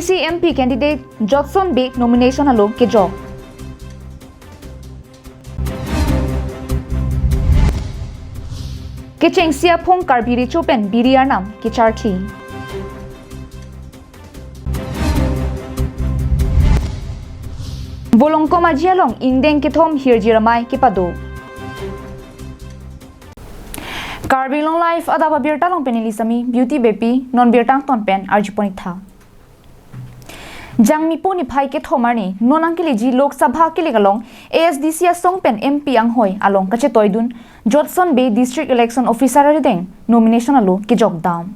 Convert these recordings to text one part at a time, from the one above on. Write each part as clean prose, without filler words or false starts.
ASDC MP candidate Johnson B nomination alo ke job. Ke chengsia phong karbiri chopen biriar nam ke charthi. Bolong ko majialong indeng ke thom hirjiramai ke pado. Carving long life Adap Abirta long penelisami beauty baby non birtang ton pen arjiponi tha. Jangmi poni phai ke thomani nonang ke leji lok sabha ke legalong ASDC asong pen MP ang hoy along kache toidun Johnson Bay District Election Officer redeng nomination alo ke jogdam.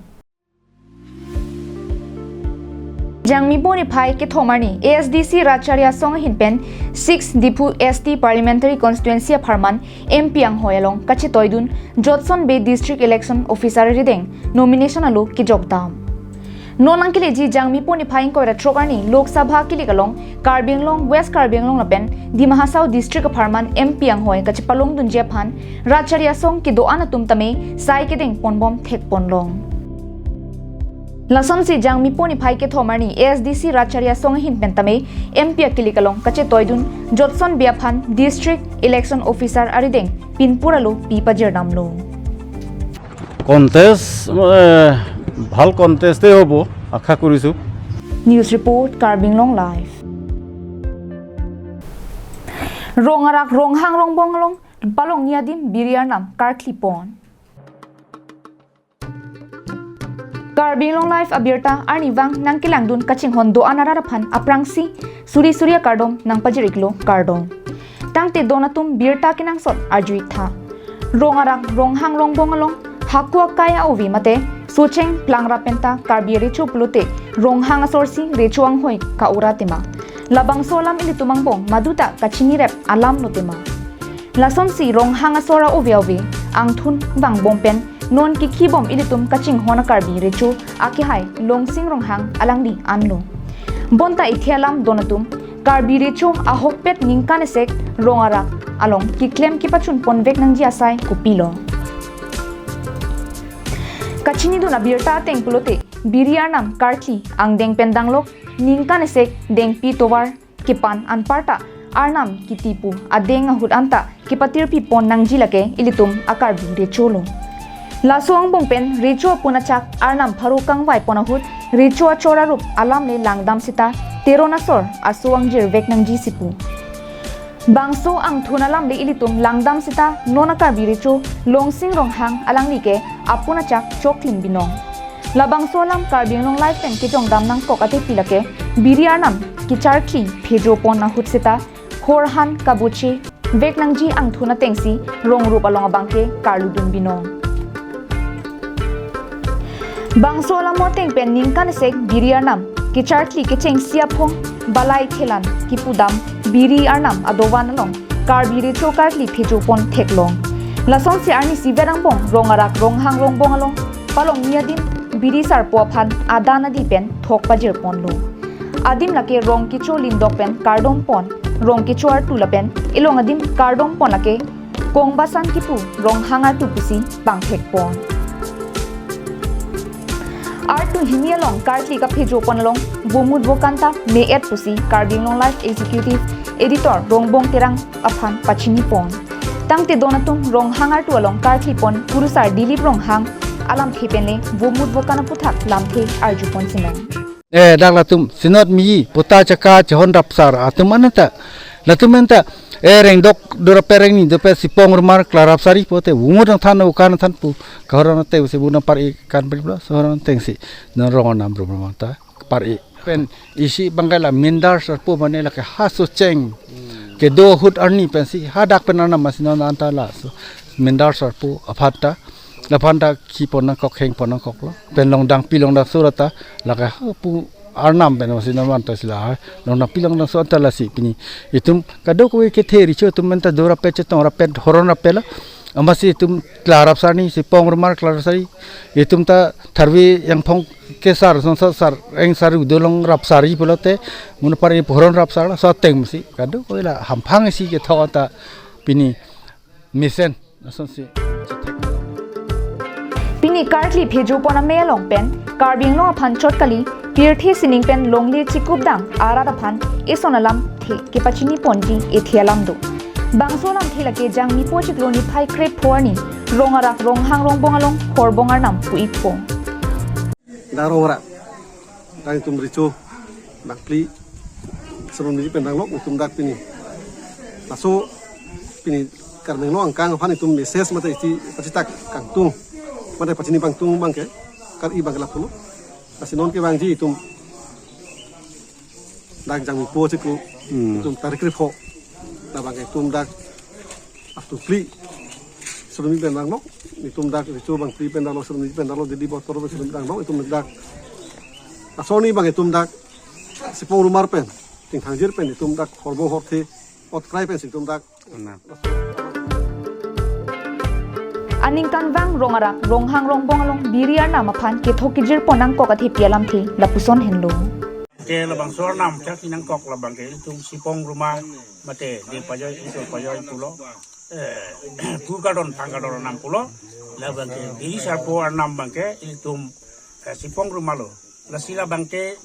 Jangmi poni phai ke thomani ASDC Racharya song hin pen 6 Dipu ST Parliamentary Constituency Pharman MP ang hoy along kache toidun Johnson Bay District Election Officer redeng nomination alo ke jogdam. Nonang kileji jangmi poni phaing ko retrokani Lok Sabha kiligalong Karbing Long West Karbing Long lapen di Mahasau District Pharman MP ang hoy kachipalong dun jephan Racharya song ki doan atum tame sai kedeng ponbom thek ponlong. Lason si jangmi poni phai ke thomarni ASDC Racharya song hin pentame MP kiligalong kache toidun Johnson Biaphan District Election Officer arideng pinpuralo pipajer namlo. Contest ভাল কন্টেস্টে হ'ব আশা কৰিছো news report কাৰ্বিং লং live ৰঙাৰাক ৰংহাং ৰংবংলং বালং নিয়াদিম বিৰিয়াৰ নাম কাৰ্কলিপন কাৰ্বিং লং লাইভ আবিৰতা আৰ্নিৱাং নাংকিলাংদুন কাচিং হন্দো আনাৰাৰা ফান আপ্ৰাংসি সুৰি সুৰিয়া কাৰ্ডম নাং পাজিৰিকলো কাৰ্ডম তাংতে দনাতুম বিৰতা কিনাংসত আজুই থা ৰঙাৰাক ৰংহাং ৰংবংলং হাকুয়া kaya ovi mate sucheng plangra penta karbiri chuplote ronghang asorsi rechuang hoi ka uratema labang solam ili tumangbong maduta kachini rep alam notema lason si ronghang asora ovi angthun bang bompen non ki khibom ili tum kaching hona karbi rechu aki hai longsing ronghang alangdi anlo bonta ithialam donatum karbi rechu ahokpet ningkanesek rongara along ki claim ki pachun ponvek nangji asai kupilo Kachini dun Abirta tengpulote biriar nam karki ang deng pendanglok ningkanesek deng pi towar kipan anparta arnam kitipu adeng ahud anta kipatir pi pon nangjilake ilitum akar bire cholo lasong bongpen recho punachak arnam pharu kangwai ponahut recho chora rup alam le langdam sita teronasor asuang jir vek nangji sipu Bangso ang thunalam le ilitum langdam sita nonakar biricho longsing ronghang alangli ke apuna chak choklim binong labangso lam karbing long life pen ke jongdam nang kokate pilake biriar nam kicharki phejo pon na hutsita horhan kabuchi vek nangji ang thuna tengsi rongrup along abangke karludun binong bangso lam moteng pen ningkan sek biriar nam kicharki ke chengsia phong balai thelan kipudam biri arnam adowan along karbiri chokar li phejopon theklong lason si arni siverang bong rongarak ronghang rongbong along palong niadim biri sarpo phan adana di pen thokpa jirpon lo adim lake rong kicho lindok pen kardom pon rong kicho ar tulapen ilong adim kardom pon lake kongbasan kipu ronghangar tupusi bangthek pon R2 himialong kartli ka phejopon along bomud bokanta me et pusi karbing long life executive editor rongbong terang aphan pachini pon tangte donatum ronghangar tu along kartli pon purusar dilip ronghang alam thepenle bomud bokana puthak lamthe arjupon sinang daglatum sinot mi puta chaka chhon rapsar atumanata latumenta rengdok dora pereng ni dope sipong rumar klarapsari pote umur than ukan than pu kahorana te se buna par kan bla soran tengsi na rongonam brumata par pen isi bangala mindar sarpo mane la ke haso cheng ke do hut arni pensi hadak penana masina antala so mindar sarpo aphata lapanda ki ponna kok heng ponna kok lo pen longdang pilong da surata la ke pu arnam pen masina manta sila longdang pilong da so antala si pini itum kadok we ke theri cho tum menta dora pe chetong ra pet horona pela amasi tum klarap sani si pong rumar klarasari itum ta tharwi yang phong ke sar sar eng sar udolong rapsari pelote mun pari horon rapsar so teng si kadok we la hamphang si ke thawata pini misen ason si pini kartli phejopona melong pen karbing lo phan chotkali Pirthi sining pen longli chikup dang arada phan isonalam the kipachini ponji ethialam do. Bangso lam thila ke jang mi po chiklo ni phai krep phorni rongarak ronghang rongbongalong horbongar nam puipo. Darora dang tum ricu nakli sebelum ini pendang lok tum dak pini masuk pini karena lo angkang apa nih tum meses mata isi pacitak kangtung mata pacini pangtung bang ke kar i bang kelap dulu kasih non ke bang ji tum dak jang mi po ciklu tum tarik kripho dah bang ke tum dak aftu pli sebelum ini pendang lok tum dak ricu bang pli pendang lok sebelum ini pendang lok jadi botol sebelum pendang lok tum dak asoni bang tum dak sipong rumar pen ting hangjir pen tum dak horbong horte ot krai pen tum dak Aning kan wang rongarak ronghang rongbongalong biriar nama phan ke thokijir ponang ko kathi pialam thi lapuson henlo ke labang sornam chak sinang kok labang ke tum sipong rumah mate de pajoy itu pajoy pulo pangkadon nam pulo labang ke diri sarpo arnam bangke itum sipong rumah lo lasila bangke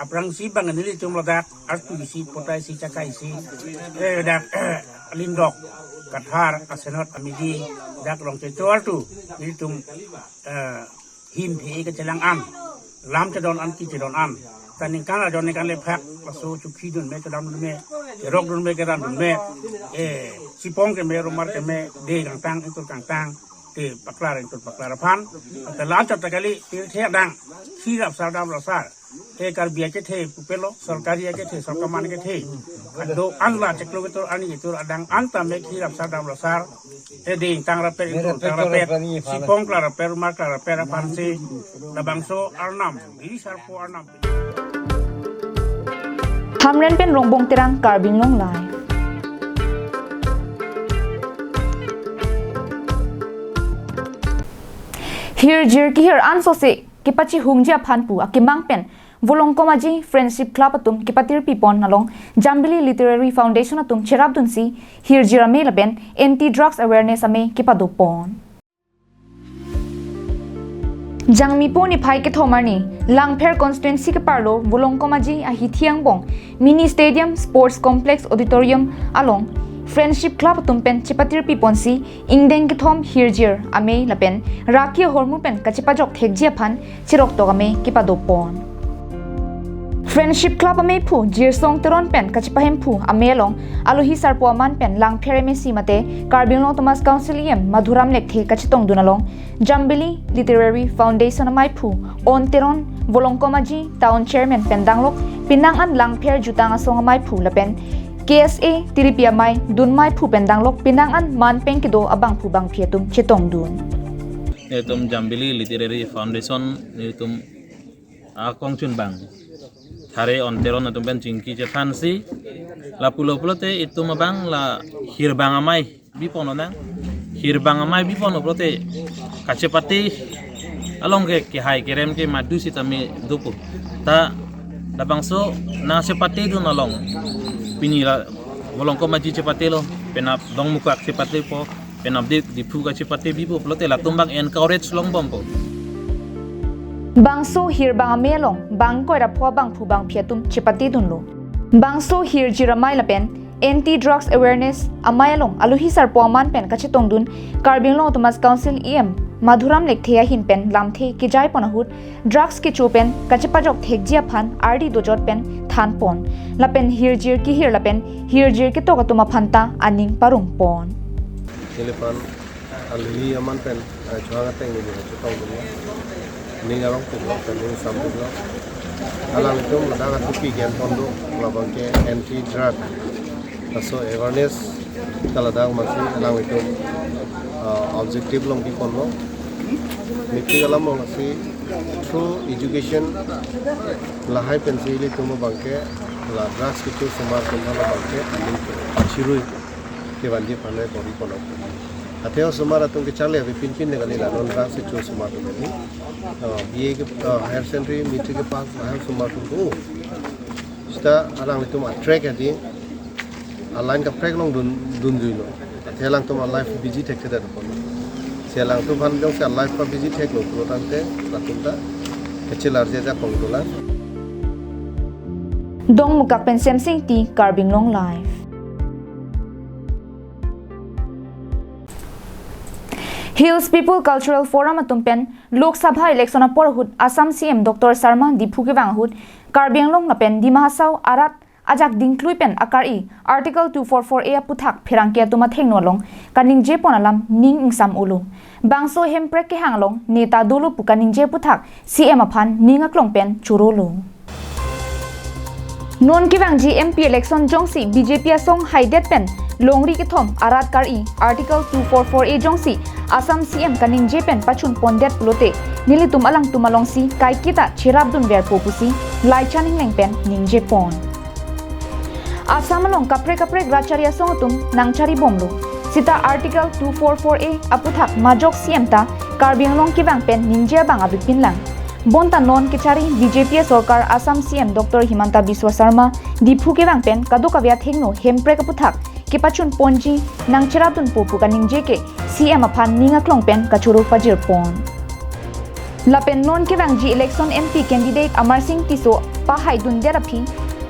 aprang si bang nili tum ladak artu si potai si cakai si dak lindok kathar asenot amidi dak long cecor tu ini tum him he ke celang an lam cedon an ki cedon an taning kan adon kan lephak pasu chukhi dun me cedam dun me rok dun me keran dun me sipong ke me rumar ke me de kang tang itu kang tang te paklar itu paklar phan te lam chat kali te dang sirap sadam rasar kar biya ke the pupelo sarkari ke the sarkaman ke the ado angla ceklo betul ani itu adang anta me sirap sadam rasar ding tang raper itu tang raper sipong klar raper mar klar raper phan se labangso arnam biri sarpo arnam Hamren pen rongbong terang karbing long lai Here jir ki here anso se kipachi hungjia phanpu akimang pen volong komaji friendship club atum kipatir pipon nalong Jambili Literary Foundation atum cherabdun si here jira me laben anti drugs awareness ame kipadopon Jangmi po ni phai ke thomarni Langpher constituency ke parlo volong komaji a hithiang bong mini stadium sports complex auditorium along Friendship Club tumpen chipatir piponsi ingdeng ki thom hirjir ame lapen rakia hormu pen kachipajok thekjia phan chirok to ame kipadopon Friendship Club ame phu jirsong teron pen kachipahem phu ame long alohi sarpo man pen langphere me simate Karbinlo Thomas Council em Madhuram lekthe kachitong dunalong Jambili Literary Foundation amai phu on teron volongkomaji town chairman pendanglok pinangan langpher jutang asong amai phu lapen KSA Tiripia mai dun mai phu pendang lok pinangan man peng kido abang phu bang phietum chetong dun Netum Jambili Literary Foundation netum akong chun bang thare onteron netum ben chingki che fansi la pulo te itu mabang la hirbang amai bipono nang hirbang amai bipono plote kachepati along ke hai kerem ke madu sitami dupu ta labangso na sepati dun along pinila volong ko maji cepate lo penap dong muka cepate po penap di fuga cepate bibo plote la tumbang encourage long bompo Bangso hir bang amelong bang ko ra phwa bang phu bang phiatum chepati dunlo Bangso hir jiramai lapen anti drugs awareness amayalong aluhi sarpo man pen kachitong dun Karbinlo Thomas Council em Madhuram lekthea hin pen lamthe kijai ponahut drugs ki chupen kachipajok thekjia phan RD dojot pen than pon lapen hirjir ki hir lapen hirjir ki tokatuma phanta aning parung pon telepon alhi aman pen chwanga teng ni chutong ni ngalong pen ni sambu alang itu mendapat kopi gen pondo labang ke anti drug so awareness kalau dah masih alang itu objective long di pondo mikir alam masih through education lahai pensili tumo bangke la drugs itu semar tumo bangke achirui ke bandi panai kori pono ateo semar atung ke chale abe pin negali la non drugs itu semar tumo ni BA ke higher secondary metric ke pass mahal semar tumo sta alang itu ma track adi align ka track long dun juino atelang tumo life busy tek da pono sialang tu ban jong sia life pa busy tek lo tante latunta kecil arja ja pongdolan dong mukak pen semsing ti Karbing Long Live. Hills People Cultural Forum atumpen Lok Sabha election aporhut Assam CM Dr. Sharma Diphuke wanghut Karbing Long napen di mahasau arat ajak dingklui pen akari Article 244A puthak phirangke atuma thengnolong kaning je ponalam ning ingsam ulu bangso hemprek ke hanglong neta dulu pukaning je puthak CM aphan ninga klong pen churolo non kiwang MP election jongsi BJP asong haidet pen longri ke thom arat kari Article 244A jongsi Assam CM kaning je pen pachun pondet pulote nilitum alang tumalong si kai kita chirabdun ver popusi lai chaning leng pen ning je pon Assam along kapre gracharia songotum nangchari bomlo sita Article 244A aputhak majok CM ta Karbing Long kiwang pen ninja bang abipin lang bonta non kichari BJP Sarkar Assam CM Dr. Himanta Biswa Sharma Diphuke wang pen kadukavya thengno hempre kaputhak kipachun ponji nangcheratun popu kaning jeke CM aphan ninga klong pen kachuru pajir pon lapen non kiwang ji election MP candidate Amar Singh Tiso pa haidun derapi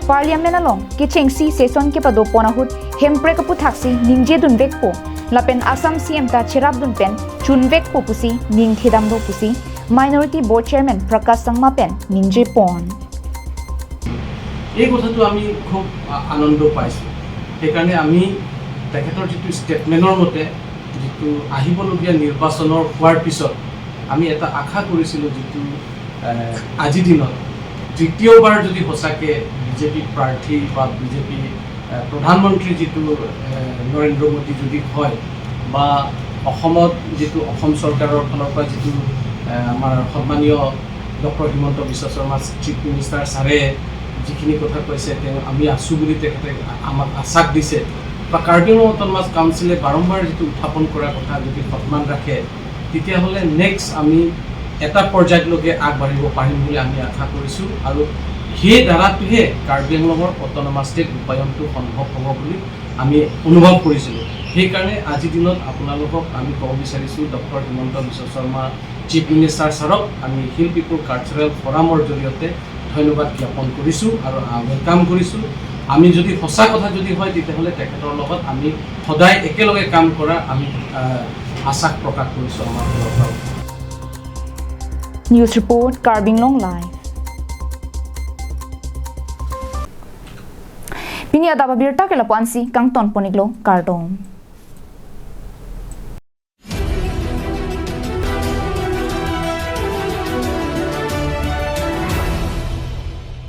Parliament along kichengsi session ke pado ponahut hempre kaputhak si ningje dun vekpo lapen Assam CM ta cherabdun pen chunvek popusi ning thedam do pusi Minority Board Chairman Prakash Sangma pen ninje pon এই কথাটো আমি খুব আনন্দ পাইছো সেইকাৰণে আমি তেখেতৰ যিটো ষ্টেটমেণ্টৰ মতে যিটো আহিবলগীয়া নিৰ্বাচনৰ হোৱাৰ পিছত আমি এটা আশা কৰিছিলোঁ যিটো আজি দিনত দ্বিতীয়বাৰ যদি সঁচাকৈ বিজেপি প্ৰাৰ্থী বা বিজেপি প্ৰধানমন্ত্ৰী যিটো নৰেন্দ্ৰ মোদী যদি হয় বা অসমত যিটো অসম চৰকাৰৰ ফালৰ পৰা যিটো আমাৰ সন্মানীয় doctor Himanta Biswa Sarma chief minister ছাৰে যিখিনি কথা কৈছে তেওঁ আমি আছোঁ বুলি তেখেতে আমাক আশ্বাস দিছে বা কাৰ্বি আংলং অট'নমাছ কাউন্সিলে বাৰম্বাৰ যিটো উত্থাপন কৰাৰ কথা যদি সন্মান ৰাখে তেতিয়াহ'লে নেক্সট আমি এটা পৰ্যায়লৈকে আগবাঢ়িব পাৰিম বুলি আমি আশা কৰিছোঁ আৰু সেই ধাৰাটোহে কাৰ্বি আংলঙৰ অট'নমাছ ষ্টেট ৰূপায়ণটো সম্ভৱ হ'ব বুলি আমি অনুভৱ কৰিছিলোঁ সেইকাৰণে আজিৰ দিনত আপোনালোকক আমি ক'ব বিচাৰিছোঁ doctor Himanta Biswa Sarma chief minister ছাৰক আমি হিল পিপল কালচাৰেল ফৰামৰ জৰিয়তে ধন্যবাদ জ্ঞাপন কৰিছোঁ আৰু ৱেলকাম কৰিছোঁ আমি যদি সঁচা কথা যদি হয় তেতিয়াহ'লে তেখেতৰ লগত আমি সদায় একেলগে কাম কৰা আমি আশা প্ৰকাশ কৰিছোঁ আমাৰ ফালৰ পৰা News Report Karbing Long Live Pini Adap Abirta ke lapuan si kang ton poniglo Kardom